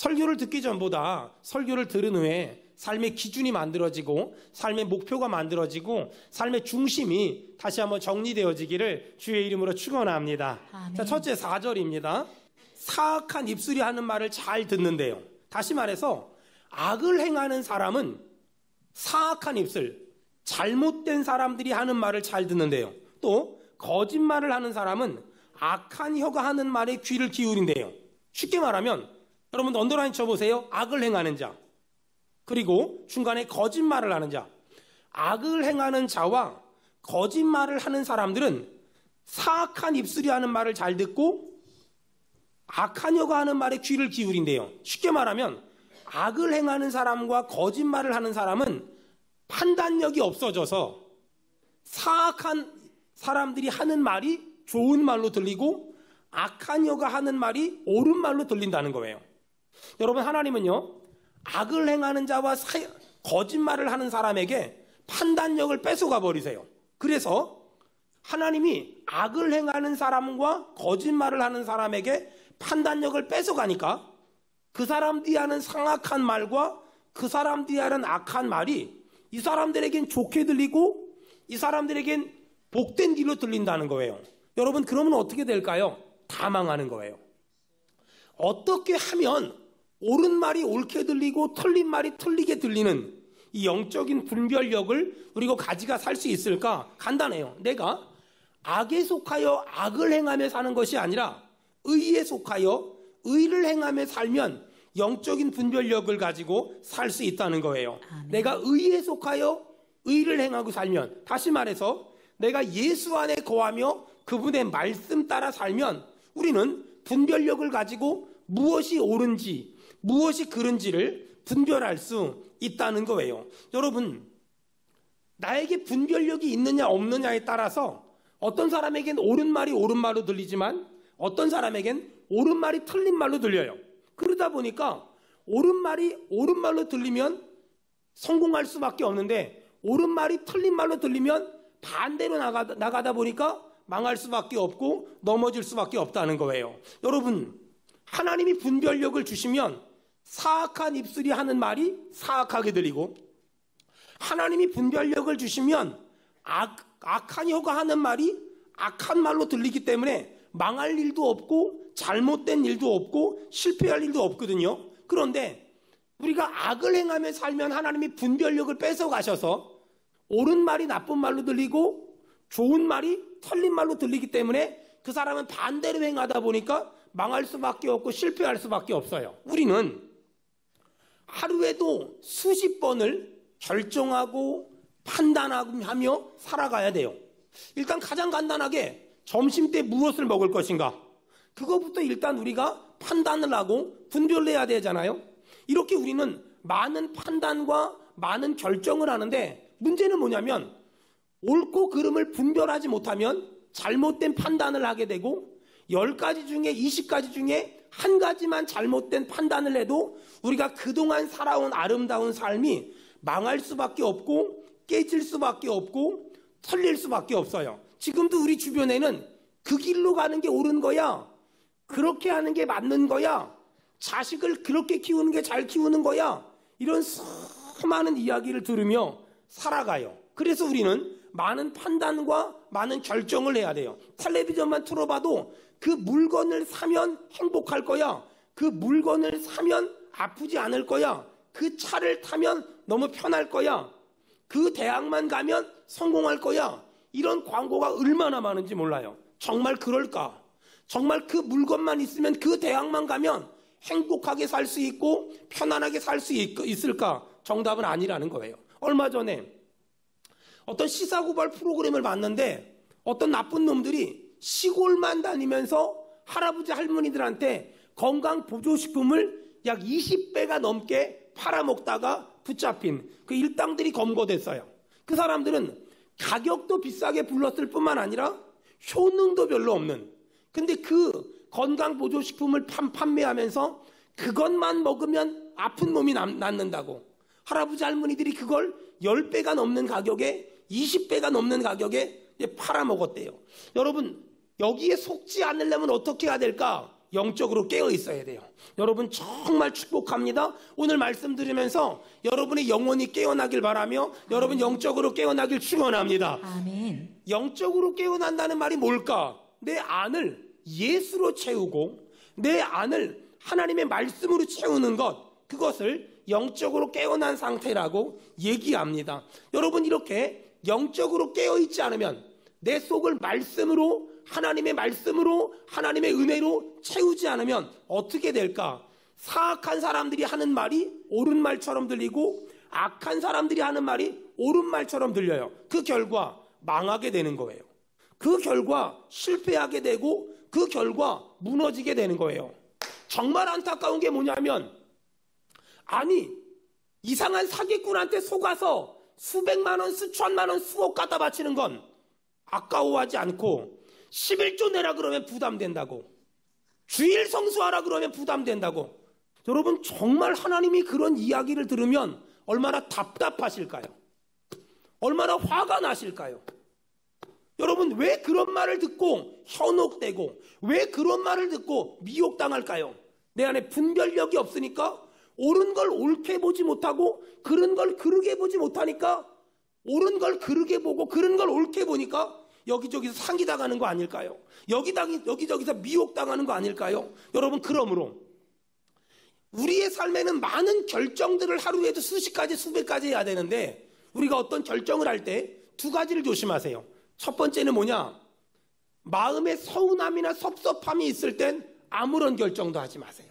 설교를 듣기 전보다 설교를 들은 후에 삶의 기준이 만들어지고 삶의 목표가 만들어지고 삶의 중심이 다시 한번 정리되어지기를 주의 이름으로 축원합니다. 자, 첫째 4절입니다. 사악한 입술이 하는 말을 잘 듣는데요. 다시 말해서 악을 행하는 사람은 사악한 입술, 잘못된 사람들이 하는 말을 잘 듣는데요. 또 거짓말을 하는 사람은 악한 혀가 하는 말에 귀를 기울인대요. 쉽게 말하면 여러분 언더라인 쳐보세요. 악을 행하는 자, 그리고 중간에 거짓말을 하는 자. 악을 행하는 자와 거짓말을 하는 사람들은 사악한 입술이 하는 말을 잘 듣고 악한 혀가 하는 말에 귀를 기울인대요. 쉽게 말하면 악을 행하는 사람과 거짓말을 하는 사람은 판단력이 없어져서 사악한 사람들이 하는 말이 좋은 말로 들리고 악한 혀가 하는 말이 옳은 말로 들린다는 거예요. 여러분, 하나님은요, 악을 행하는 자와 거짓말을 하는 사람에게 판단력을 뺏어가 버리세요. 그래서 하나님이 악을 행하는 사람과 거짓말을 하는 사람에게 판단력을 뺏어가니까 그 사람들이 하는 상악한 말과 그 사람들이 하는 악한 말이 이 사람들에겐 좋게 들리고 이 사람들에겐 복된 길로 들린다는 거예요. 여러분, 그러면 어떻게 될까요? 다 망하는 거예요. 어떻게 하면 옳은 말이 옳게 들리고 틀린 말이 틀리게 들리는 이 영적인 분별력을 우리가 가지고 살 수 있을까? 간단해요. 내가 악에 속하여 악을 행하며 사는 것이 아니라 의에 속하여 의를 행하며 살면 영적인 분별력을 가지고 살 수 있다는 거예요. 내가 의에 속하여 의를 행하고 살면, 다시 말해서 내가 예수 안에 거하며 그분의 말씀 따라 살면 우리는 분별력을 가지고 무엇이 옳은지 무엇이 그른지를 분별할 수 있다는 거예요. 여러분, 나에게 분별력이 있느냐 없느냐에 따라서 어떤 사람에겐 옳은 말이 옳은 말로 들리지만 어떤 사람에겐 옳은 말이 틀린 말로 들려요. 그러다 보니까 옳은 말이 옳은 말로 들리면 성공할 수밖에 없는데 옳은 말이 틀린 말로 들리면 반대로 나가다 보니까 망할 수밖에 없고 넘어질 수밖에 없다는 거예요. 여러분, 하나님이 분별력을 주시면 사악한 입술이 하는 말이 사악하게 들리고 하나님이 분별력을 주시면 악한 혀가 하는 말이 악한 말로 들리기 때문에 망할 일도 없고 잘못된 일도 없고 실패할 일도 없거든요. 그런데 우리가 악을 행하며 살면 하나님이 분별력을 뺏어 가셔서 옳은 말이 나쁜 말로 들리고 좋은 말이 틀린 말로 들리기 때문에 그 사람은 반대로 행하다 보니까 망할 수밖에 없고 실패할 수밖에 없어요. 우리는 하루에도 수십 번을 결정하고 판단하며 살아가야 돼요. 일단 가장 간단하게 점심 때 무엇을 먹을 것인가, 그거부터 일단 우리가 판단을 하고 분별해야 되잖아요. 이렇게 우리는 많은 판단과 많은 결정을 하는데 문제는 뭐냐면 옳고 그름을 분별하지 못하면 잘못된 판단을 하게 되고 10가지 중에 20가지 중에 한 가지만 잘못된 판단을 해도 우리가 그동안 살아온 아름다운 삶이 망할 수밖에 없고 깨질 수밖에 없고 틀릴 수밖에 없어요. 지금도 우리 주변에는 그 길로 가는 게 옳은 거야, 그렇게 하는 게 맞는 거야, 자식을 그렇게 키우는 게 잘 키우는 거야, 이런 수많은 이야기를 들으며 살아가요. 그래서 우리는 많은 판단과 많은 결정을 해야 돼요. 텔레비전만 틀어봐도 그 물건을 사면 행복할 거야, 그 물건을 사면 아프지 않을 거야, 그 차를 타면 너무 편할 거야, 그 대학만 가면 성공할 거야, 이런 광고가 얼마나 많은지 몰라요. 정말 그럴까? 정말 그 물건만 있으면 그 대학만 가면 행복하게 살 수 있고 편안하게 살 수 있을까? 정답은 아니라는 거예요. 얼마 전에 어떤 시사고발 프로그램을 봤는데 어떤 나쁜 놈들이 시골만 다니면서 할아버지 할머니들한테 건강보조식품을 약 20배가 넘게 팔아먹다가 붙잡힌 그 일당들이 검거됐어요. 그 사람들은 가격도 비싸게 불렀을 뿐만 아니라 효능도 별로 없는, 근데 그 건강보조식품을 판매하면서 그것만 먹으면 아픈 몸이 낫는다고 할아버지 할머니들이 그걸 10배가 넘는 가격에 20배가 넘는 가격에 팔아먹었대요. 여러분, 여기에 속지 않으려면 어떻게 해야 될까? 영적으로 깨어 있어야 돼요. 여러분 정말 축복합니다. 오늘 말씀 들으면서 여러분의 영혼이 깨어나길 바라며 여러분 영적으로 깨어나길 축원합니다. 아멘. 영적으로 깨어난다는 말이 뭘까? 내 안을 예수로 채우고 내 안을 하나님의 말씀으로 채우는 것, 그것을 영적으로 깨어난 상태라고 얘기합니다. 여러분 이렇게 영적으로 깨어있지 않으면 내 속을 말씀으로, 하나님의 말씀으로, 하나님의 은혜로 채우지 않으면 어떻게 될까? 사악한 사람들이 하는 말이 옳은 말처럼 들리고 악한 사람들이 하는 말이 옳은 말처럼 들려요. 그 결과 망하게 되는 거예요. 그 결과 실패하게 되고 그 결과 무너지게 되는 거예요. 정말 안타까운 게 뭐냐면, 아니 이상한 사기꾼한테 속아서 수백만 원, 수천만 원, 수억 갖다 바치는 건 아까워하지 않고 11조 내라 그러면 부담된다고, 주일 성수하라 그러면 부담된다고. 여러분 정말 하나님이 그런 이야기를 들으면 얼마나 답답하실까요? 얼마나 화가 나실까요? 여러분 왜 그런 말을 듣고 현혹되고 왜 그런 말을 듣고 미혹당할까요? 내 안에 분별력이 없으니까, 옳은 걸 옳게 보지 못하고 그른 걸 그르게 보지 못하니까, 옳은 걸 그르게 보고 그른 걸 옳게 보니까 여기저기서 상기당하는 거 아닐까요? 여기저기서 미혹당하는 거 아닐까요? 여러분 그러므로 우리의 삶에는 많은 결정들을 하루에도 수십 가지 수백 가지 해야 되는데, 우리가 어떤 결정을 할 때 두 가지를 조심하세요. 첫 번째는 뭐냐? 마음에 서운함이나 섭섭함이 있을 땐 아무런 결정도 하지 마세요.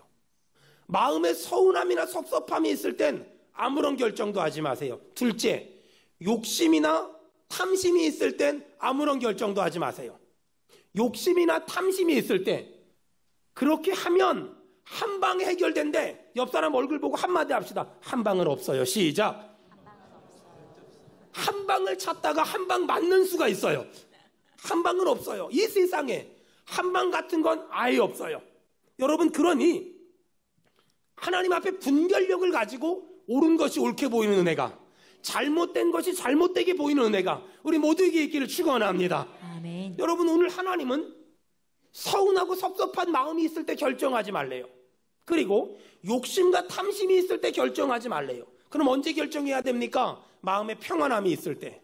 마음에 서운함이나 섭섭함이 있을 땐 아무런 결정도 하지 마세요. 둘째, 욕심이나 탐심이 있을 땐 아무런 결정도 하지 마세요. 욕심이나 탐심이 있을 때 그렇게 하면 한 방에 해결된대. 옆 사람 얼굴 보고 한마디 합시다. 한 방은 없어요. 시작. 한 방을 찾다가 한 방 맞는 수가 있어요. 한 방은 없어요. 이 세상에 한 방 같은 건 아예 없어요. 여러분 그러니 하나님 앞에 분별력을 가지고 옳은 것이 옳게 보이는 은혜가, 잘못된 것이 잘못되게 보이는 은혜가 우리 모두에게 있기를 축원합니다. 아멘. 여러분 오늘 하나님은 서운하고 섭섭한 마음이 있을 때 결정하지 말래요. 그리고 욕심과 탐심이 있을 때 결정하지 말래요. 그럼 언제 결정해야 됩니까? 마음의 평안함이 있을 때,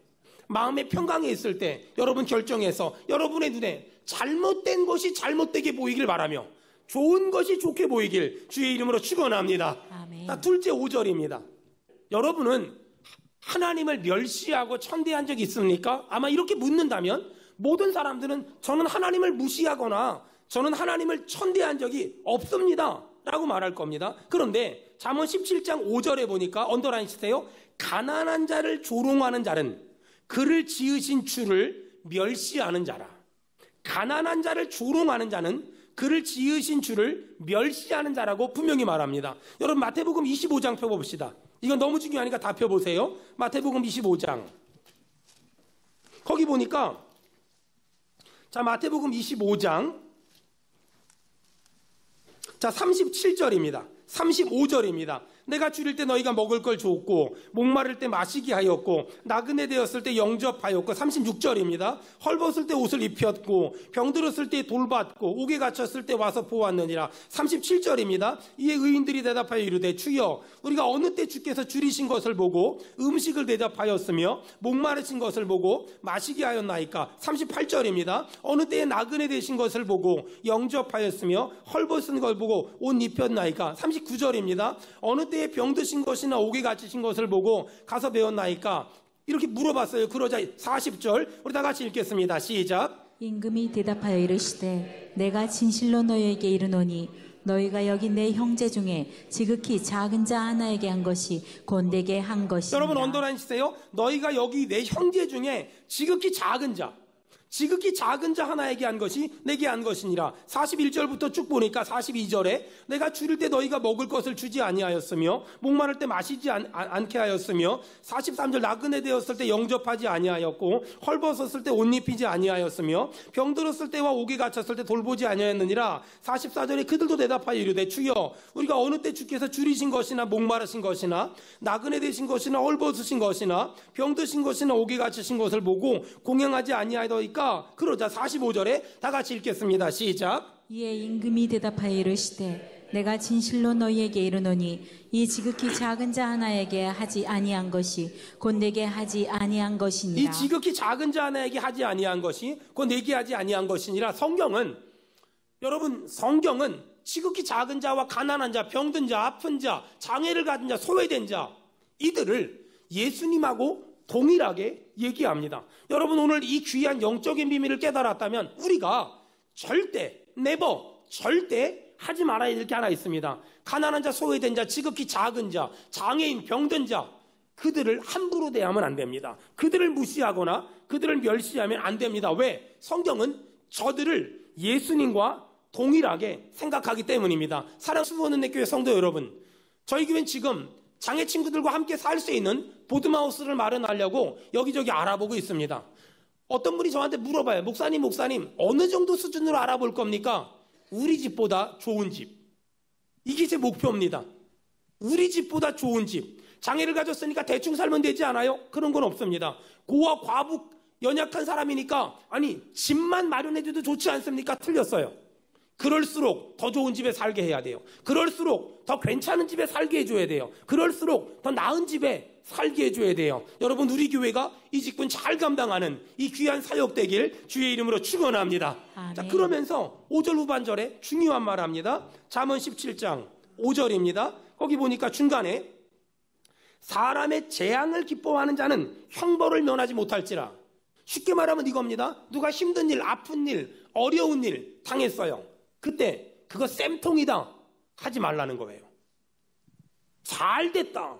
마음의 평강이 있을 때 여러분 결정해서 여러분의 눈에 잘못된 것이 잘못되게 보이길 바라며 좋은 것이 좋게 보이길 주의 이름으로 축원합니다. 아멘. 둘째 5절입니다. 여러분은 하나님을 멸시하고 천대한 적이 있습니까? 아마 이렇게 묻는다면 모든 사람들은 저는 하나님을 무시하거나 저는 하나님을 천대한 적이 없습니다 라고 말할 겁니다. 그런데 잠언 17장 5절에 보니까 언더라인 치세요. 가난한 자를 조롱하는 자는 그를 지으신 주를 멸시하는 자라. 가난한 자를 조롱하는 자는 그를 지으신 주를 멸시하는 자라고 분명히 말합니다. 여러분 마태복음 25장 펴봅시다. 이건 너무 중요하니까 다 펴보세요. 마태복음 25장. 거기 보니까 자 마태복음 25장 자 37절입니다. 35절입니다. 내가 줄일 때 너희가 먹을 걸 줬고 목마를 때 마시게 하였고 나그네 되었을 때 영접하였고 36절입니다. 헐벗을 때 옷을 입혔고 병들었을 때 돌봤고 옥에 갇혔을 때 와서 보았느니라. 37절입니다. 이에 의인들이 대답하여 이르되 주여 우리가 어느 때 주께서 줄이신 것을 보고 음식을 대접하였으며 목마르신 것을 보고 마시게 하였나이까. 38절입니다. 어느 때에 나그네 되신 것을 보고 영접하였으며 헐벗은 걸 보고 옷 입혔나이까. 39절입니다. 어느 때에 병드신 것이나 옥에 갇히신 것을 보고 가서 배웠나이까. 이렇게 물어봤어요. 그러자 40절 우리 다 같이 읽겠습니다. 시작. 임금이 대답하여 이르시되 내가 진실로 너희에게 이르노니 너희가 여기 내 형제 중에 지극히 작은 자 하나에게 한 것이 곧 내게 한 것이니라. 여러분 언더라인 치세요. 너희가 여기 내 형제 중에 지극히 작은 자 하나에게 한 것이 내게 한 것이니라. 41절부터 쭉 보니까 42절에 내가 줄일 때 너희가 먹을 것을 주지 아니하였으며 목마를 때 마시지 않게 하였으며 43절 나그네 되었을 때 영접하지 아니하였고 헐벗었을 때 옷 입히지 아니하였으며 병들었을 때와 옥에 갇혔을 때 돌보지 아니하였느니라. 44절에 그들도 대답하여 이르되 주여 우리가 어느 때 주께서 줄이신 것이나 목마르신 것이나 나그네 되신 것이나 헐벗으신 것이나 병드신 것이나 옥에 갇히신 것을 보고 공양하지 아니하였더이까. 그러자 45절에 다 같이 읽겠습니다. 시작. 이에 임금이 대답하여 이르시되 내가 진실로 너희에게 이르노니 이 지극히 작은 자 하나에게 하지 아니한 것이 곧 내게 하지 아니한 것이니라. 이 지극히 작은 자 하나에게 하지 아니한 것이 곧 내게 하지 아니한 것이니라. 여러분 성경은 지극히 작은 자와 가난한 자, 병든 자, 아픈 자, 장애를 가진 자, 소외된 자, 이들을 예수님하고 동일하게 얘기합니다. 여러분 오늘 이 귀한 영적인 비밀을 깨달았다면 우리가 절대 하지 말아야 될 게 하나 있습니다. 가난한 자, 소외된 자, 지극히 작은 자, 장애인, 병든 자, 그들을 함부로 대하면 안 됩니다. 그들을 무시하거나 그들을 멸시하면 안 됩니다. 왜? 성경은 저들을 예수님과 동일하게 생각하기 때문입니다. 사랑하는 수원은혜교회 성도 여러분, 저희 교회는 지금 장애 친구들과 함께 살 수 있는 보드마우스를 마련하려고 여기저기 알아보고 있습니다. 어떤 분이 저한테 물어봐요. 목사님 어느 정도 수준으로 알아볼 겁니까? 우리 집보다 좋은 집. 이게 제 목표입니다. 우리 집보다 좋은 집. 장애를 가졌으니까 대충 살면 되지 않아요? 그런 건 없습니다. 고아, 과부, 연약한 사람이니까 집만 마련해줘도 좋지 않습니까? 틀렸어요. 그럴수록 더 좋은 집에 살게 해야 돼요. 그럴수록 더 괜찮은 집에 살게 해줘야 돼요. 그럴수록 더 나은 집에 살게 해줘야 돼요. 여러분 우리 교회가 이 직분 잘 감당하는 이 귀한 사역 되길 주의 이름으로 축원합니다. 자, 그러면서 5절 후반절에 중요한 말 합니다. 잠언 17장 5절입니다. 거기 보니까 중간에 사람의 재앙을 기뻐하는 자는 형벌을 면하지 못할지라. 쉽게 말하면 이겁니다. 누가 힘든 일, 아픈 일, 어려운 일 당했어요. 그때 그거 쌤통이다 하지 말라는 거예요. 잘 됐다.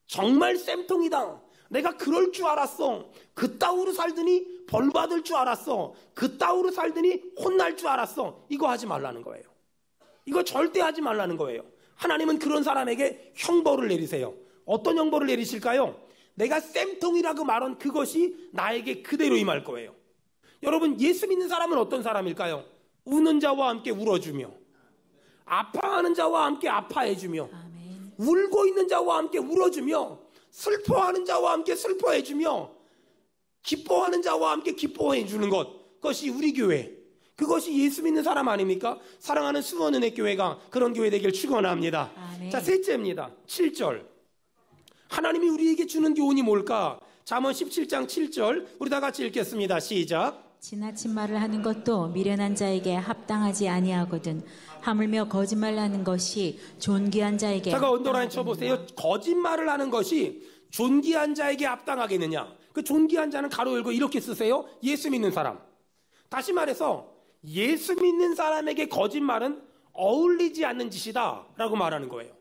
정말 쌤통이다. 내가 그럴 줄 알았어. 그따위로 살더니 벌 받을 줄 알았어. 그따위로 살더니 혼날 줄 알았어. 이거 하지 말라는 거예요. 이거 절대 하지 말라는 거예요. 하나님은 그런 사람에게 형벌을 내리세요. 어떤 형벌을 내리실까요? 내가 쌤통이라고 말한 그것이 나에게 그대로 임할 거예요. 여러분 예수 믿는 사람은 어떤 사람일까요? 우는 자와 함께 울어주며 아파하는 자와 함께 아파해주며 울고 있는 자와 함께 울어주며 슬퍼하는 자와 함께 슬퍼해주며 기뻐하는 자와 함께 기뻐해주는 것, 그것이 우리 교회, 그것이 예수 믿는 사람 아닙니까? 사랑하는 수원은혜교회가 그런 교회 되길 축원합니다. 자, 셋째입니다. 7절. 하나님이 우리에게 주는 교훈이 뭘까? 잠언 17장 7절 우리 다 같이 읽겠습니다. 시작. 지나친 말을 하는 것도 미련한 자에게 합당하지 아니하거든 하물며 거짓말하는 것이 존귀한 자에게 잠깐 언더라인 쳐보세요. 거짓말을 하는 것이 존귀한 자에게 합당하겠느냐? 그 존귀한 자는 가로 열고 이렇게 쓰세요. 예수 믿는 사람. 다시 말해서 예수 믿는 사람에게 거짓말은 어울리지 않는 짓이다 라고 말하는 거예요.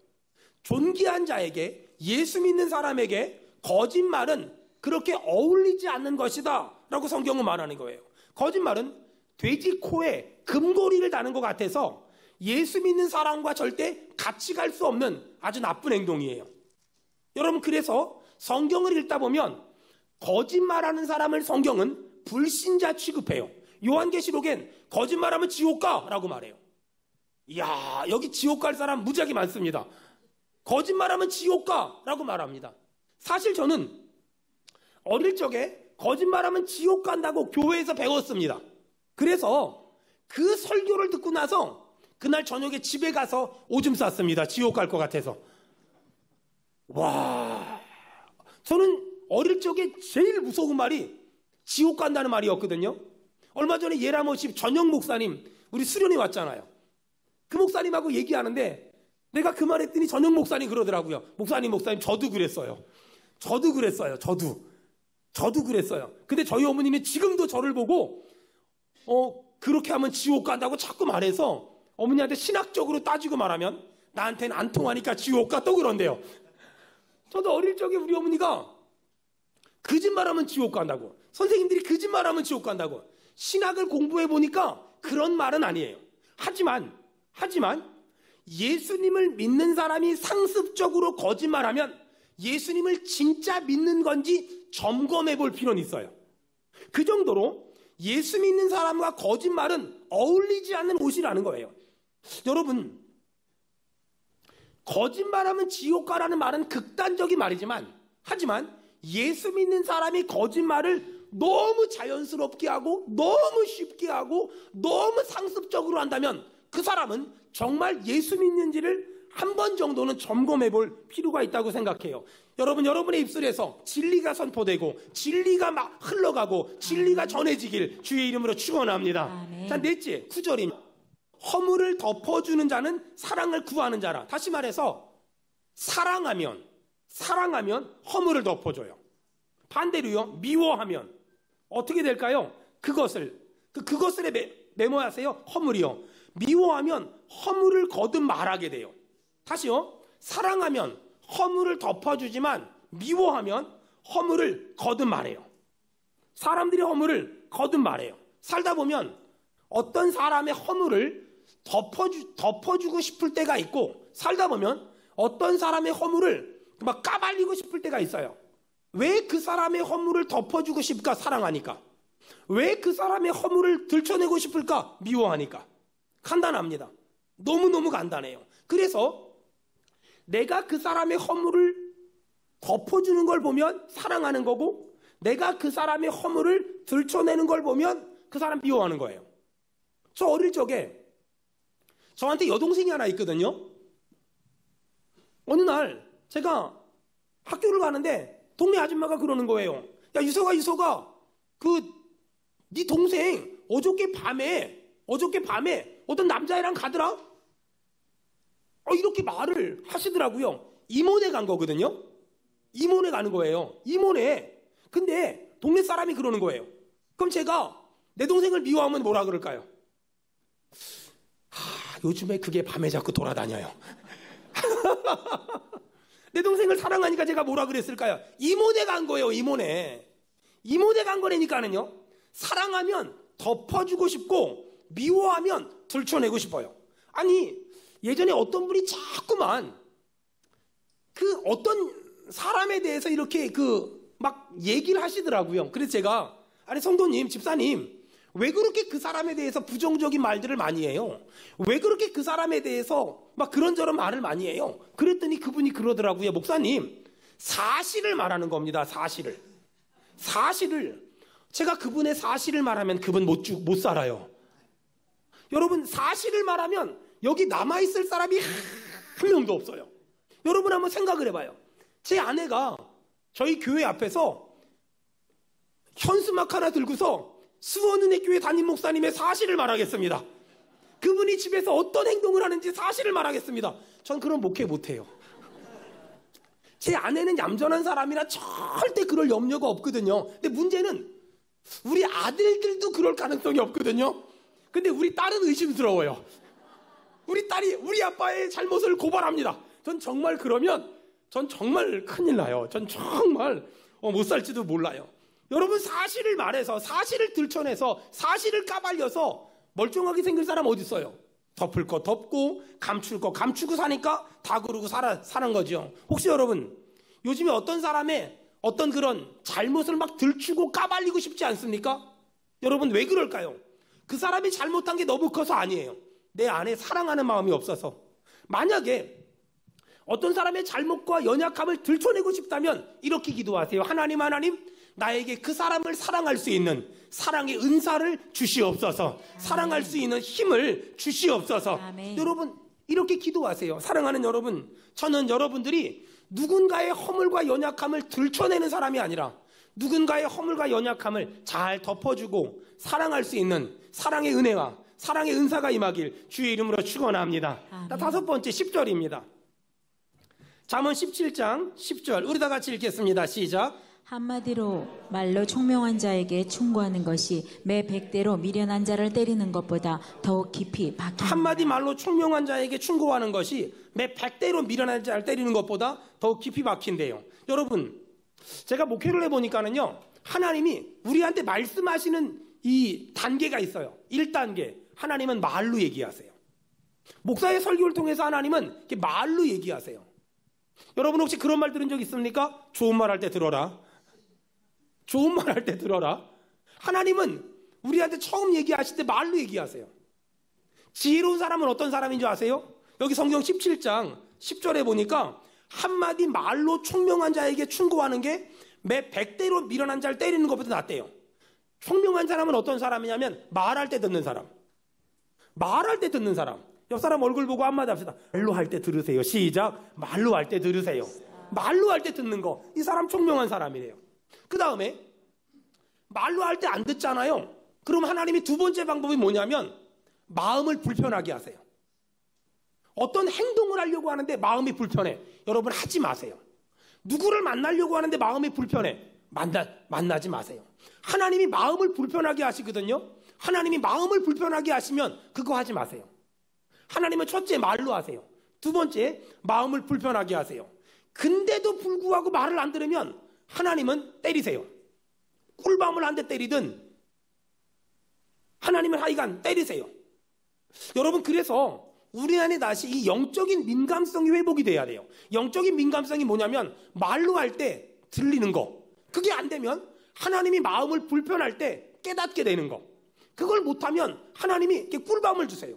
존귀한 자에게, 예수 믿는 사람에게 거짓말은 그렇게 어울리지 않는 것이다 라고 성경은 말하는 거예요. 거짓말은 돼지 코에 금고리를 다는 것 같아서 예수 믿는 사람과 절대 같이 갈 수 없는 아주 나쁜 행동이에요. 여러분 그래서 성경을 읽다 보면 거짓말하는 사람을 성경은 불신자 취급해요. 요한계시록엔 거짓말하면 지옥 가라고 말해요. 이야, 여기 지옥 갈 사람 무지하게 많습니다. 거짓말하면 지옥 가라고 말합니다. 사실 저는 어릴 적에 거짓말하면 지옥 간다고 교회에서 배웠습니다. 그래서 그 설교를 듣고 나서 그날 저녁에 집에 가서 오줌 쌌습니다. 지옥 갈 것 같아서. 와, 저는 어릴 적에 제일 무서운 말이 지옥 간다는 말이었거든요. 얼마 전에 예라모십 전영 목사님 우리 수련회 왔잖아요. 그 목사님하고 얘기하는데 내가 그 말 했더니 전영 목사님 그러더라고요. 목사님 저도 그랬어요. 저도 그랬어요. 근데 저희 어머님이 지금도 저를 보고 그렇게 하면 지옥 간다고 자꾸 말해서 어머니한테 신학적으로 따지고 말하면 나한테는 안 통하니까 지옥 가 또 그런대요. 저도 어릴 적에 우리 어머니가 거짓말하면 지옥 간다고, 선생님들이 거짓말하면 지옥 간다고, 신학을 공부해 보니까 그런 말은 아니에요. 하지만 예수님을 믿는 사람이 상습적으로 거짓말하면 예수님을 진짜 믿는 건지 점검해 볼 필요는 있어요. 그 정도로 예수 믿는 사람과 거짓말은 어울리지 않는 옷이라는 거예요. 여러분, 거짓말하면 지옥 가라는 말은 극단적인 말이지만, 하지만 예수 믿는 사람이 거짓말을 너무 자연스럽게 하고 너무 쉽게 하고 너무 상습적으로 한다면 그 사람은 정말 예수 믿는지를 한 번 정도는 점검해 볼 필요가 있다고 생각해요. 여러분, 여러분의 입술에서 진리가 선포되고 진리가 막 흘러가고 진리가 전해지길 주의 이름으로 축원합니다. 아멘. 자, 넷째 9절입니다. 허물을 덮어주는 자는 사랑을 구하는 자라. 다시 말해서 사랑하면 허물을 덮어줘요. 반대로요, 미워하면 어떻게 될까요? 그것을 메모하세요. 허물이요. 미워하면 허물을 거듭 말하게 돼요. 다시요. 사랑하면 허물을 덮어주지만 미워하면 허물을 거듭 말해요. 사람들이 허물을 거듭 말해요. 살다 보면 어떤 사람의 허물을 덮어주고 싶을 때가 있고, 살다 보면 어떤 사람의 허물을 막 까발리고 싶을 때가 있어요. 왜 그 사람의 허물을 덮어주고 싶을까? 사랑하니까. 왜 그 사람의 허물을 들춰내고 싶을까? 미워하니까. 간단합니다. 너무너무 간단해요. 그래서 내가 그 사람의 허물을 덮어주는 걸 보면 사랑하는 거고, 내가 그 사람의 허물을 들춰내는 걸 보면 그 사람 미워하는 거예요. 저 어릴 적에 저한테 여동생이 하나 있거든요. 어느 날 제가 학교를 가는데 동네 아줌마가 그러는 거예요. 야, 유서가 네 동생 어저께 밤에 어떤 남자애랑 가더라? 이렇게 말을 하시더라고요. 이모네 간 거거든요. 이모네 가는 거예요. 이모네. 근데 동네 사람이 그러는 거예요. 그럼 제가 내 동생을 미워하면 뭐라 그럴까요? 요즘에 그게 밤에 자꾸 돌아다녀요. 내 동생을 사랑하니까 제가 뭐라 그랬을까요? 이모네 간 거예요. 이모네 간 거라니까는요. 사랑하면 덮어주고 싶고 미워하면 들춰내고 싶어요. 아니, 예전에 어떤 분이 자꾸만 그 어떤 사람에 대해서 이렇게 막 얘기를 하시더라고요. 그래서 제가, 아니 성도님, 집사님, 왜 그렇게 그 사람에 대해서 부정적인 말들을 많이 해요? 왜 그렇게 그 사람에 대해서 막 그런저런 말을 많이 해요? 그랬더니 그분이 그러더라고요. 목사님, 사실을 말하는 겁니다. 사실을. 제가 그분의 사실을 말하면 그분 못 살아요. 여러분, 사실을 말하면 여기 남아있을 사람이 한 명도 없어요. 여러분 한번 생각을 해봐요. 제 아내가 저희 교회 앞에서 현수막 하나 들고서 수원은혜교회 담임 목사님의 사실을 말하겠습니다. 그분이 집에서 어떤 행동을 하는지 사실을 말하겠습니다. 전 그런 목회 못해요. 제 아내는 얌전한 사람이라 절대 그럴 염려가 없거든요. 근데 문제는 우리 아들들도 그럴 가능성이 없거든요. 근데 우리 딸은 의심스러워요. 우리 딸이 우리 아빠의 잘못을 고발합니다. 전 정말 그러면 전 정말 큰일 나요. 전 정말 못 살지도 몰라요. 여러분, 사실을 말해서 사실을 들춰내서 사실을 까발려서 멀쩡하게 생길 사람 어디 있어요? 덮을 거 덮고 감출 거 감추고 사니까 다 그러고 사는 거죠. 혹시 여러분 요즘에 어떤 사람의 어떤 그런 잘못을 막 들추고 까발리고 싶지 않습니까? 여러분 왜 그럴까요? 그 사람이 잘못한 게 너무 커서 아니에요. 내 안에 사랑하는 마음이 없어서. 만약에 어떤 사람의 잘못과 연약함을 들춰내고 싶다면 이렇게 기도하세요. 하나님, 나에게 그 사람을 사랑할 수 있는 사랑의 은사를 주시옵소서. 사랑할 수 있는 힘을 주시옵소서. 아멘. 여러분 이렇게 기도하세요. 사랑하는 여러분, 저는 여러분들이 누군가의 허물과 연약함을 들춰내는 사람이 아니라 누군가의 허물과 연약함을 잘 덮어주고 사랑할 수 있는 사랑의 은혜와 사랑의 은사가 임하길 주의 이름으로 축원합니다. 다섯 번째 10절입니다. 잠언 17장 10절 우리 다 같이 읽겠습니다. 시작. 한마디로 말로 총명한 자에게 충고하는 것이 매 100대로 미련한 자를 때리는 것보다 더욱 깊이 박힌다. 한마디 말로 총명한 자에게 충고하는 것이 매 100대로 미련한 자를 때리는 것보다 더욱 깊이 박힌대요. 여러분, 제가 목회를 해보니까는요, 하나님이 우리한테 말씀하시는 이 단계가 있어요. 1단계, 하나님은 말로 얘기하세요. 목사의 설교를 통해서 하나님은 이렇게 말로 얘기하세요. 여러분 혹시 그런 말 들은 적 있습니까? 좋은 말 할 때 들어라. 좋은 말 할 때 들어라. 하나님은 우리한테 처음 얘기하실 때 말로 얘기하세요. 지혜로운 사람은 어떤 사람인 줄 아세요? 여기 성경 17장 10절에 보니까 한마디 말로 총명한 자에게 충고하는 게 매 100대로 미련한 자를 때리는 것보다 낫대요. 총명한 사람은 어떤 사람이냐면 말할 때 듣는 사람. 말할 때 듣는 사람. 옆 사람 얼굴 보고 한마디 합시다. 말로 할 때 들으세요. 시작. 말로 할 때 들으세요. 말로 할 때 듣는 거. 이 사람 총명한 사람이래요. 그 다음에 말로 할 때 안 듣잖아요. 그럼 하나님이 두 번째 방법이 뭐냐면 마음을 불편하게 하세요. 어떤 행동을 하려고 하는데 마음이 불편해. 여러분 하지 마세요. 누구를 만나려고 하는데 마음이 불편해. 만나지 마세요. 하나님이 마음을 불편하게 하시거든요. 하나님이 마음을 불편하게 하시면 그거 하지 마세요. 하나님은 첫째 말로 하세요. 두 번째 마음을 불편하게 하세요. 근데도 불구하고 말을 안 들으면 하나님은 때리세요. 꿀밤을 한 대 때리든 하나님은 하여간 때리세요. 여러분 그래서 우리 안에 다시 이 영적인 민감성이 회복이 돼야 돼요. 영적인 민감성이 뭐냐면 말로 할 때 들리는 거. 그게 안 되면 하나님이 마음을 불편할 때 깨닫게 되는 거. 그걸 못하면 하나님이 이렇게 꿀밤을 주세요.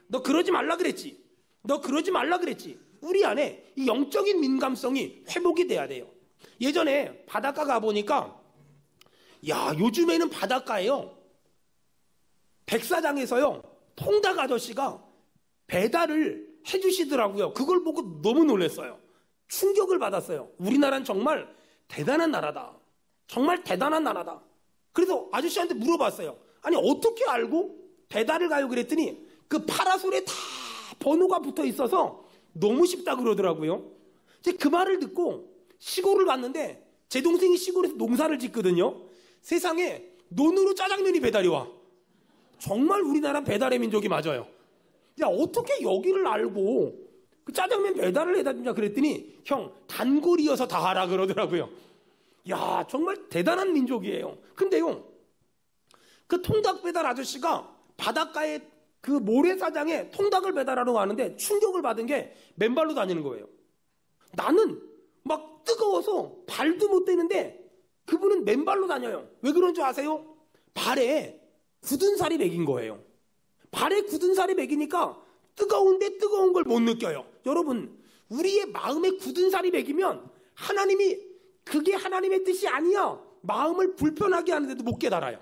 너 그러지 말라 그랬지. 너 그러지 말라 그랬지. 우리 안에 이 영적인 민감성이 회복이 돼야 돼요. 예전에 바닷가 가보니까 야 요즘에는 바닷가에요. 백사장에서요. 통닭 아저씨가 배달을 해주시더라고요. 그걸 보고 너무 놀랐어요. 충격을 받았어요. 우리나라는 정말 대단한 나라다. 정말 대단한 나라다. 그래서 아저씨한테 물어봤어요. 아니 어떻게 알고 배달을 가요? 그랬더니 그 파라솔에 다 번호가 붙어 있어서 너무 쉽다 그러더라고요. 이제 그 말을 듣고 시골을 갔는데 제 동생이 시골에서 농사를 짓거든요. 세상에 논으로 짜장면이 배달이 와. 정말 우리나라 배달의 민족이 맞아요. 야 어떻게 여기를 알고 그 짜장면 배달을 해다 주냐 그랬더니 형 단골이어서 다 하라 그러더라고요. 야 정말 대단한 민족이에요. 근데요 그 통닭 배달 아저씨가 바닷가에 그 모래사장에 통닭을 배달하러 가는데 충격을 받은 게 맨발로 다니는 거예요. 나는 막 뜨거워서 발도 못 대는데 그분은 맨발로 다녀요. 왜 그런 줄 아세요? 발에 굳은 살이 매긴 거예요. 발에 굳은 살이 매기니까 뜨거운데 뜨거운 걸 못 느껴요. 여러분 우리의 마음에 굳은 살이 매기면 하나님이 그게 하나님의 뜻이 아니야. 마음을 불편하게 하는데도 못 깨달아요.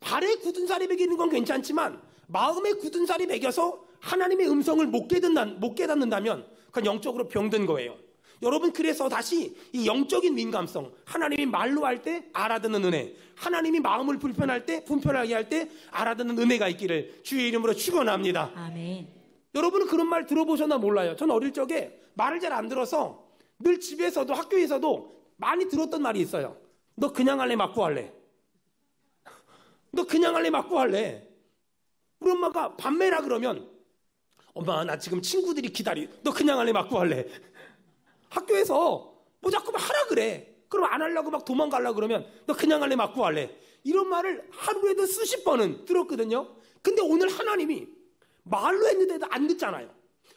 발에 굳은 살이 매기는 건 괜찮지만 마음에 굳은 살이 매겨서 하나님의 음성을 못 깨닫는다면 그건 영적으로 병든 거예요. 여러분 그래서 다시 이 영적인 민감성, 하나님이 말로 할 때 알아듣는 은혜, 하나님이 마음을 불편하게 할 때 알아듣는 은혜가 있기를 주의 이름으로 축원합니다. 아멘. 여러분은 그런 말 들어보셨나 몰라요. 전 어릴 적에 말을 잘 안 들어서 늘 집에서도 학교에서도 많이 들었던 말이 있어요. 너 그냥 할래 맞고 할래? 너 그냥 할래 맞고 할래? 우리 엄마가 밤매라 그러면 엄마 나 지금 친구들이 기다려. 너 그냥 할래 맞고 할래? 학교에서 뭐 자꾸 하라 그래. 그럼 안 하려고 막 도망가려고 그러면 너 그냥 할래 맞고 할래? 이런 말을 하루에도 수십 번은 들었거든요. 근데 오늘 하나님이 말로 했는데도 안 듣잖아요.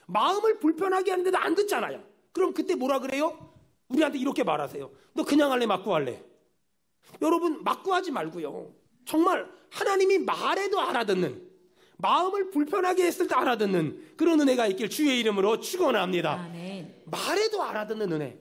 마음을 불편하게 하는데도 안 듣잖아요. 그럼 그때 뭐라 그래요? 우리한테 이렇게 말하세요. 너 그냥 할래 맞고 할래? 여러분 맞고 하지 말고요. 정말 하나님이 말해도 알아듣는, 마음을 불편하게 했을 때 알아듣는 그런 은혜가 있길 주의 이름으로 축원합니다. 아멘. 말해도 알아듣는 은혜.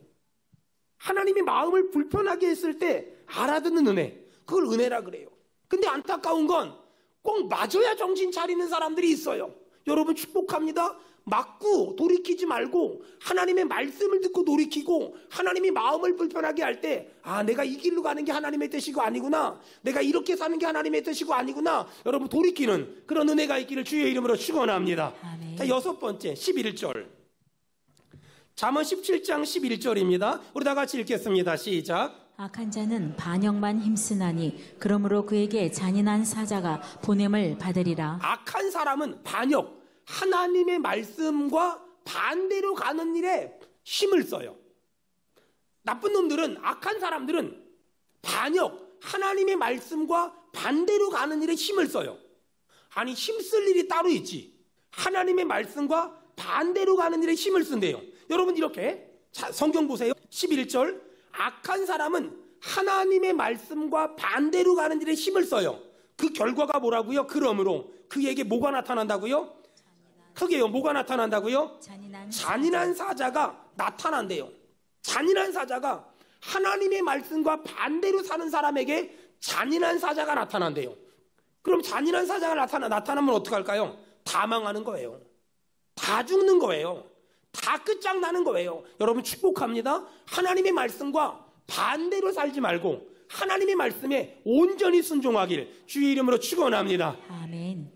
하나님이 마음을 불편하게 했을 때 알아듣는 은혜. 그걸 은혜라 그래요. 근데 안타까운 건 꼭 맞아야 정신 차리는 사람들이 있어요. 여러분 축복합니다. 맞고 돌이키지 말고 하나님의 말씀을 듣고 돌이키고 하나님이 마음을 불편하게 할 때 아 내가 이 길로 가는 게 하나님의 뜻이고 아니구나. 내가 이렇게 사는 게 하나님의 뜻이고 아니구나. 여러분 돌이키는 그런 은혜가 있기를 주의 이름으로 축원합니다. 아멘. 자, 6번째 11절. 잠언 17장 11절입니다. 우리 다 같이 읽겠습니다. 시작. 악한 자는 반역만 힘쓰나니 그러므로 그에게 잔인한 사자가 보냄을 받으리라. 악한 사람은 반역, 하나님의 말씀과 반대로 가는 일에 힘을 써요. 나쁜 놈들은, 악한 사람들은 반역, 하나님의 말씀과 반대로 가는 일에 힘을 써요. 아니 힘쓸 일이 따로 있지. 하나님의 말씀과 반대로 가는 일에 힘을 쓴대요. 여러분 이렇게 성경 보세요. 11절. 악한 사람은 하나님의 말씀과 반대로 가는 일에 힘을 써요. 그 결과가 뭐라고요? 그러므로 그에게 뭐가 나타난다고요? 크게요. 뭐가 나타난다고요? 잔인한 사자가 나타난대요. 잔인한 사자가 하나님의 말씀과 반대로 사는 사람에게 잔인한 사자가 나타난대요. 그럼 잔인한 사자가 나타나면 어떡할까요? 다 망하는 거예요. 다 죽는 거예요. 다 끝장나는 거예요. 여러분 축복합니다. 하나님의 말씀과 반대로 살지 말고 하나님의 말씀에 온전히 순종하길 주의 이름으로 축원합니다. 아멘.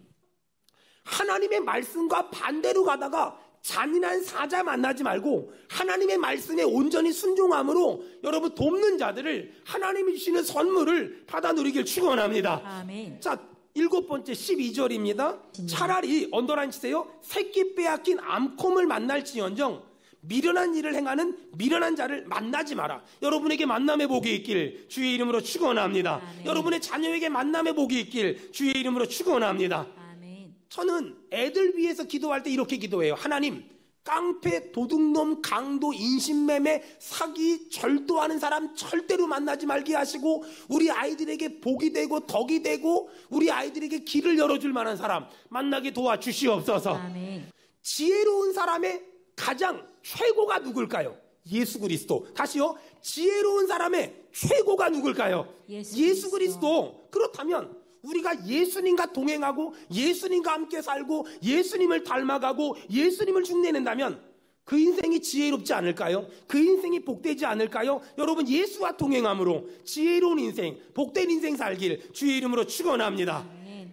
하나님의 말씀과 반대로 가다가 잔인한 사자 만나지 말고 하나님의 말씀에 온전히 순종함으로 여러분 돕는 자들을 하나님이 주시는 선물을 받아 누리길 축원합니다. 아멘. 자, 7번째 12절입니다. 차라리 언더라인 치세요. 새끼 빼앗긴 암콤을 만날지언정 미련한 일을 행하는 미련한 자를 만나지 마라. 여러분에게 만남의 복이 있길 주의 이름으로 축원합니다. 아멘. 여러분의 자녀에게 만남의 복이 있길 주의 이름으로 축원합니다. 아멘. 저는 애들 위해서 기도할 때 이렇게 기도해요. 하나님, 깡패, 도둑놈, 강도, 인신매매, 사기, 절도하는 사람 절대로 만나지 말게 하시고 우리 아이들에게 복이 되고 덕이 되고 우리 아이들에게 길을 열어줄 만한 사람 만나게 도와주시옵소서. 아멘. 지혜로운 사람의 가장 최고가 누굴까요? 예수 그리스도. 다시요. 지혜로운 사람의 최고가 누굴까요? 예수 그리스도. 그렇다면 우리가 예수님과 동행하고 예수님과 함께 살고 예수님을 닮아가고 예수님을 흉내낸다면 그 인생이 지혜롭지 않을까요? 그 인생이 복되지 않을까요? 여러분 예수와 동행함으로 지혜로운 인생, 복된 인생 살길 주의 이름으로 축원합니다.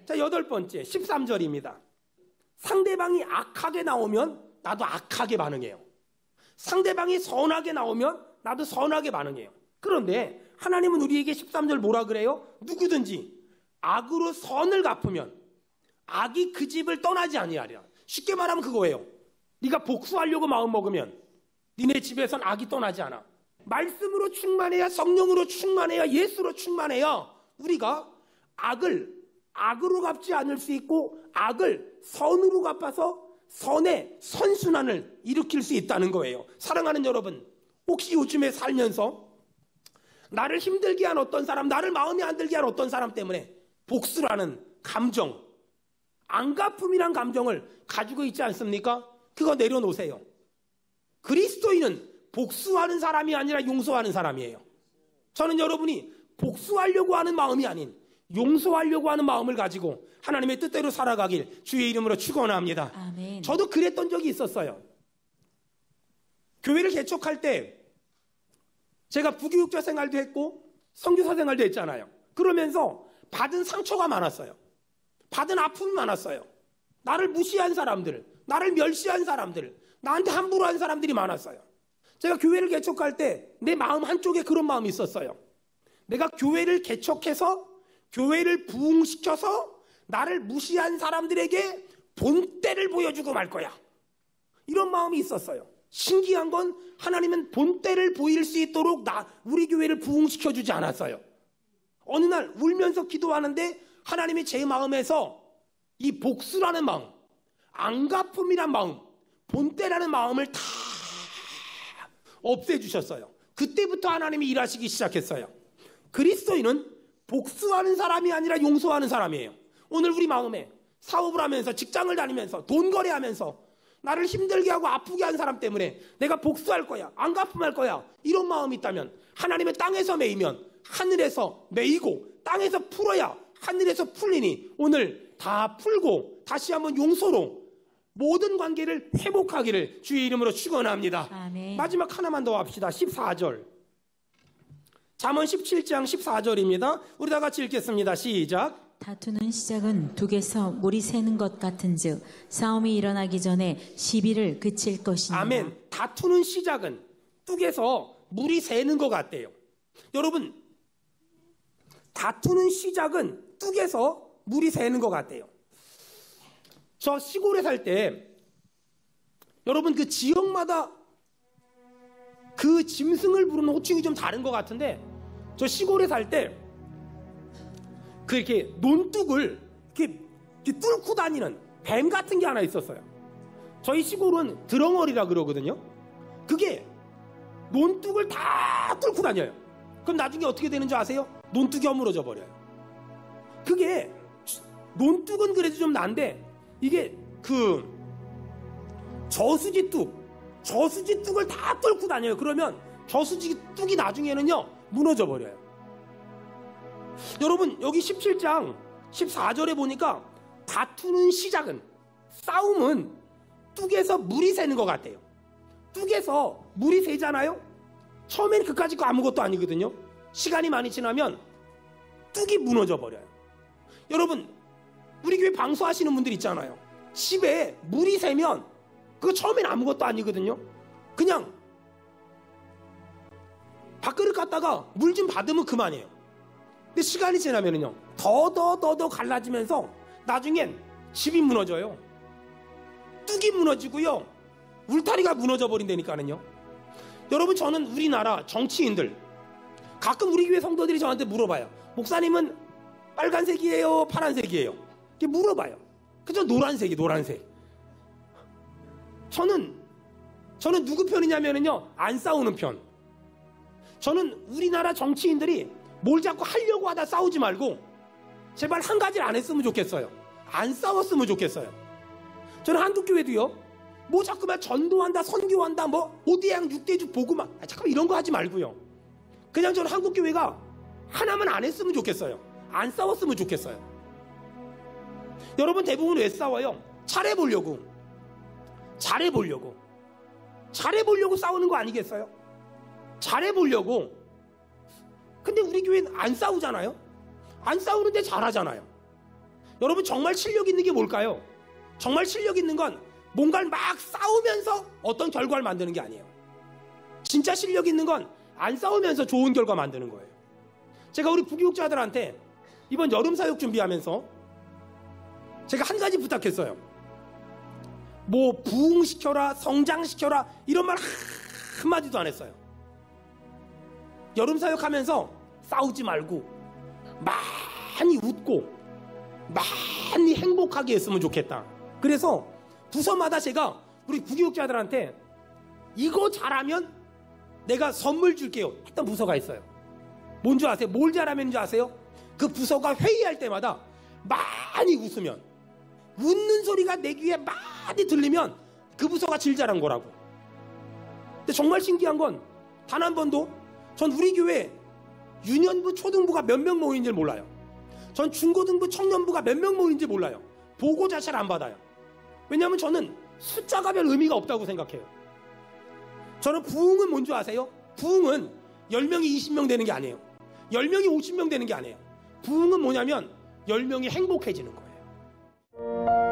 자, 8번째 13절입니다. 상대방이 악하게 나오면 나도 악하게 반응해요. 상대방이 선하게 나오면 나도 선하게 반응해요. 그런데 하나님은 우리에게 13절 뭐라 그래요? 누구든지 악으로 선을 갚으면 악이 그 집을 떠나지 아니하리라. 쉽게 말하면 그거예요. 네가 복수하려고 마음먹으면 니네 집에선 악이 떠나지 않아. 말씀으로 충만해야, 성령으로 충만해야, 예수로 충만해야 우리가 악으로 갚지 않을 수 있고 악을 선으로 갚아서 선의 선순환을 일으킬 수 있다는 거예요. 사랑하는 여러분, 혹시 요즘에 살면서 나를 힘들게 한 어떤 사람, 나를 마음에 안 들게 한 어떤 사람 때문에 복수라는 감정, 안갚음이란 감정을 가지고 있지 않습니까? 그거 내려놓으세요. 그리스도인은 복수하는 사람이 아니라 용서하는 사람이에요. 저는 여러분이 복수하려고 하는 마음이 아닌 용서하려고 하는 마음을 가지고 하나님의 뜻대로 살아가길 주의 이름으로 축원합니다. 아멘. 저도 그랬던 적이 있었어요. 교회를 개척할 때 제가 부교육자 생활도 했고 선교사 생활도 했잖아요. 그러면서 받은 상처가 많았어요. 받은 아픔이 많았어요. 나를 무시한 사람들, 나를 멸시한 사람들, 나한테 함부로 한 사람들이 많았어요. 제가 교회를 개척할 때 내 마음 한쪽에 그런 마음이 있었어요. 내가 교회를 개척해서 교회를 부흥시켜서 나를 무시한 사람들에게 본때를 보여주고 말 거야. 이런 마음이 있었어요. 신기한 건 하나님은 본때를 보일 수 있도록 우리 교회를 부흥시켜주지 않았어요. 어느 날 울면서 기도하는데 하나님이 제 마음에서 이 복수라는 마음, 안갚음이란 마음, 본때라는 마음을 다 없애주셨어요. 그때부터 하나님이 일하시기 시작했어요. 그리스도인은 복수하는 사람이 아니라 용서하는 사람이에요. 오늘 우리 마음에 사업을 하면서 직장을 다니면서 돈 거래하면서 나를 힘들게 하고 아프게 한 사람 때문에 내가 복수할 거야, 안갚음할 거야, 이런 마음이 있다면 하나님의 땅에서 매이면 하늘에서 매이고 땅에서 풀어야 하늘에서 풀리니 오늘 다 풀고 다시 한번 용서로 모든 관계를 회복하기를 주의 이름으로 축원합니다. 아멘. 마지막 하나만 더 합시다. 14절. 잠언 17장 14절입니다. 우리 다 같이 읽겠습니다. 시작. 다투는 시작은 둑에서 물이 새는 것 같은즉 싸움이 일어나기 전에 시비를 그칠 것이니라. 아멘. 다투는 시작은 뚝에서 물이 새는 것 같대요. 여러분, 다투는 시작은 뚝에서 물이 새는 것 같대요. 저 시골에 살 때 여러분 그 지역마다 그 짐승을 부르는 호칭이 좀 다른 것 같은데 저 시골에 살 때 이렇게 논둑을 이렇게 뚫고 다니는 뱀 같은 게 하나 있었어요. 저희 시골은 드렁어리라 그러거든요. 그게 논둑을 다 뚫고 다녀요. 그럼 나중에 어떻게 되는 줄 아세요? 논둑이 허물어져 버려요. 그게 논둑은 그래도 좀 난데 이게 그 저수지 뚝을 다 뚫고 다녀요. 그러면 저수지 뚝이 나중에는요 무너져 버려요. 여러분 여기 17장 14절에 보니까 다투는 시작은, 싸움은 뚝에서 물이 새는 것 같아요. 뚝에서 물이 새잖아요. 처음에는 그까짓 거 아무것도 아니거든요. 시간이 많이 지나면 뚝이 무너져 버려요. 여러분 우리 교회 방수하시는 분들 있잖아요. 집에 물이 새면 그거 처음엔 아무것도 아니거든요. 그냥 밥그릇 갖다가 물 좀 받으면 그만이에요. 근데 시간이 지나면은요 더 갈라지면서 나중엔 집이 무너져요. 뚝이 무너지고요 울타리가 무너져 버린다니까는요. 여러분 저는 우리나라 정치인들 가끔 우리 교회 성도들이 저한테 물어봐요. 목사님은 빨간색이에요 파란색이에요? 이렇게 물어봐요. 그저 노란색. 저는 누구 편이냐면요 안 싸우는 편. 저는 우리나라 정치인들이 뭘 자꾸 하려고 하다 싸우지 말고 제발 한 가지를 안 했으면 좋겠어요. 안 싸웠으면 좋겠어요. 저는 한국교회도요 뭐 자꾸만 전도한다 선교한다 뭐 5대양 6대주 보고만 잠깐만 이런 거 하지 말고요. 그냥 저는 한국교회가 하나만 안 했으면 좋겠어요. 안 싸웠으면 좋겠어요. 여러분 대부분 왜 싸워요? 잘해보려고 싸우는 거 아니겠어요? 잘해보려고. 근데 우리 교회는 안 싸우잖아요. 안 싸우는데 잘하잖아요. 여러분 정말 실력 있는 게 뭘까요? 정말 실력 있는 건 뭔가를 막 싸우면서 어떤 결과를 만드는 게 아니에요. 진짜 실력 있는 건 안 싸우면서 좋은 결과 만드는 거예요. 제가 우리 부교육자들한테 이번 여름 사역 준비하면서 제가 한 가지 부탁했어요. 뭐 부흥시켜라 성장시켜라 이런 말 한마디도 안 했어요. 여름 사역하면서 싸우지 말고 많이 웃고 많이 행복하게 했으면 좋겠다. 그래서 부서마다 제가 우리 부교육자들한테 이거 잘하면 내가 선물 줄게요 했던 부서가 있어요. 뭔지 아세요? 뭘 잘하면인지 아세요? 그 부서가 회의할 때마다 많이 웃으면, 웃는 소리가 내 귀에 많이 들리면 그 부서가 제일 잘한 거라고. 근데 정말 신기한 건 단 한 번도 전 우리 교회 유년부 초등부가 몇 명 모이는지 몰라요. 전 중고등부 청년부가 몇 명 모이는지 몰라요. 보고 자체를 안 받아요. 왜냐하면 저는 숫자가 별 의미가 없다고 생각해요. 저는 부흥은 뭔지 아세요? 부흥은 10명이 20명 되는 게 아니에요. 10명이 50명 되는 게 아니에요. 부흥은 뭐냐면 10명이 행복해지는 거예요.